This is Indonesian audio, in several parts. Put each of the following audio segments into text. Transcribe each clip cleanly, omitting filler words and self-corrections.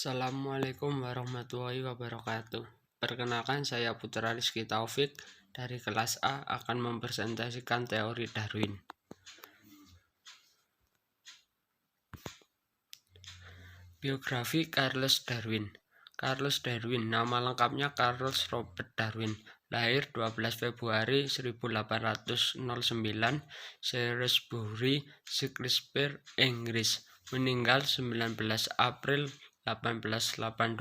Assalamualaikum warahmatullahi wabarakatuh. Perkenalkan, saya Putra Rizky Taufik dari kelas A akan mempresentasikan teori Darwin. Biografi Charles Darwin. Charles Darwin, nama lengkapnya Charles Robert Darwin, lahir 12 Februari 1809, Shrewsbury, Shropshire, Inggris. Meninggal 19 April 1882,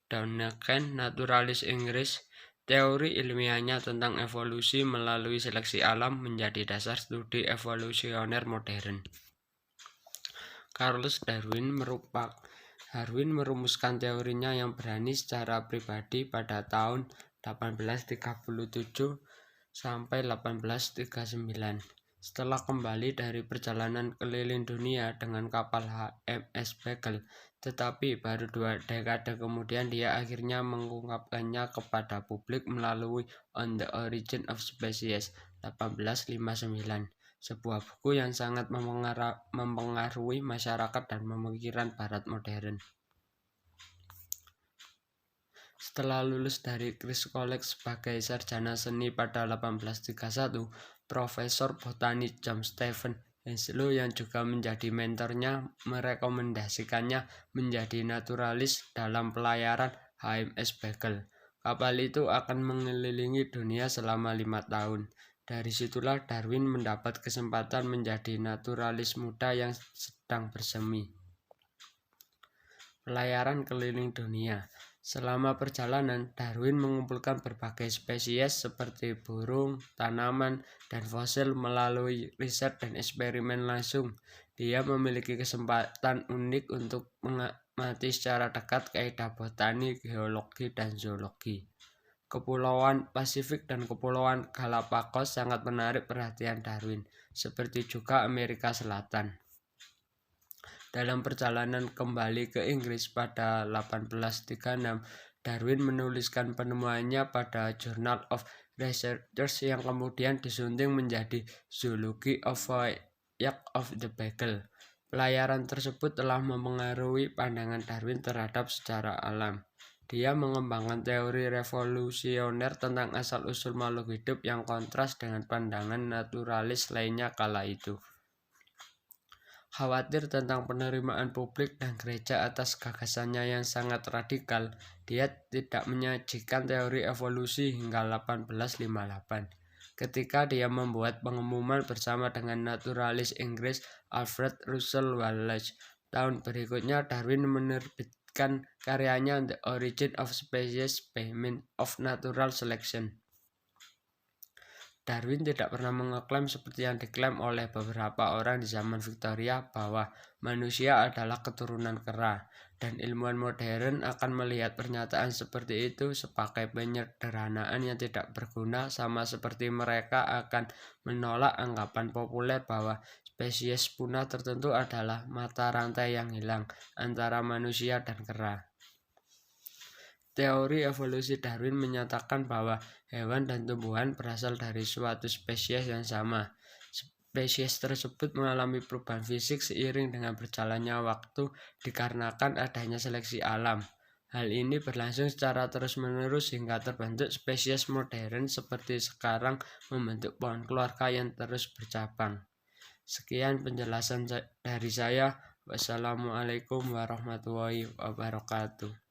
Donneken, naturalis Inggris. Teori ilmiahnya tentang evolusi melalui seleksi alam menjadi dasar studi evolusioner modern. Charles Darwin merumuskan teorinya yang berani secara pribadi pada tahun 1837 sampai 1839. Setelah kembali dari perjalanan keliling dunia dengan kapal HMS Beagle, tetapi baru 2 dekade kemudian dia akhirnya mengungkapkannya kepada publik melalui On the Origin of Species 1859, sebuah buku yang sangat mempengaruhi masyarakat dan pemikiran Barat modern. Setelah lulus dari Christ's College sebagai sarjana seni pada 1831, Profesor Botani John Stephen Henslow yang juga menjadi mentornya merekomendasikannya menjadi naturalis dalam pelayaran HMS Beagle. Kapal itu akan mengelilingi dunia selama 5 tahun. Dari situlah Darwin mendapat kesempatan menjadi naturalis muda yang sedang bersemi. Pelayaran keliling dunia. Selama perjalanan, Darwin mengumpulkan berbagai spesies seperti burung, tanaman, dan fosil melalui riset dan eksperimen langsung. Dia memiliki kesempatan unik untuk mengamati secara dekat kaidah botani, geologi, dan zoologi. Kepulauan Pasifik dan Kepulauan Galapagos sangat menarik perhatian Darwin, seperti juga Amerika Selatan. Dalam perjalanan kembali ke Inggris pada 1836, Darwin menuliskan penemuannya pada Journal of Research yang kemudian disunting menjadi Zoology of Voyage of the Beagle. Pelayaran tersebut telah mempengaruhi pandangan Darwin terhadap sejarah alam. Dia mengembangkan teori revolusioner tentang asal-usul makhluk hidup yang kontras dengan pandangan naturalis lainnya kala itu. Khawatir tentang penerimaan publik dan gereja atas gagasannya yang sangat radikal, dia tidak menyajikan teori evolusi hingga 1858. Ketika dia membuat pengumuman bersama dengan naturalis Inggris Alfred Russel Wallace. Tahun berikutnya Darwin menerbitkan karyanya The Origin of Species by Means of Natural Selection. Darwin tidak pernah mengeklaim seperti yang diklaim oleh beberapa orang di zaman Victoria bahwa manusia adalah keturunan kera, dan ilmuwan modern akan melihat pernyataan seperti itu sebagai penyederhanaan yang tidak berguna, sama seperti mereka akan menolak anggapan populer bahwa spesies punah tertentu adalah mata rantai yang hilang antara manusia dan kera. Teori evolusi Darwin menyatakan bahwa hewan dan tumbuhan berasal dari suatu spesies yang sama. Spesies tersebut mengalami perubahan fisik seiring dengan berjalannya waktu dikarenakan adanya seleksi alam. Hal ini berlangsung secara terus-menerus hingga terbentuk spesies modern seperti sekarang, membentuk pohon keluarga yang terus bercabang. Sekian penjelasan dari saya. Wassalamualaikum warahmatullahi wabarakatuh.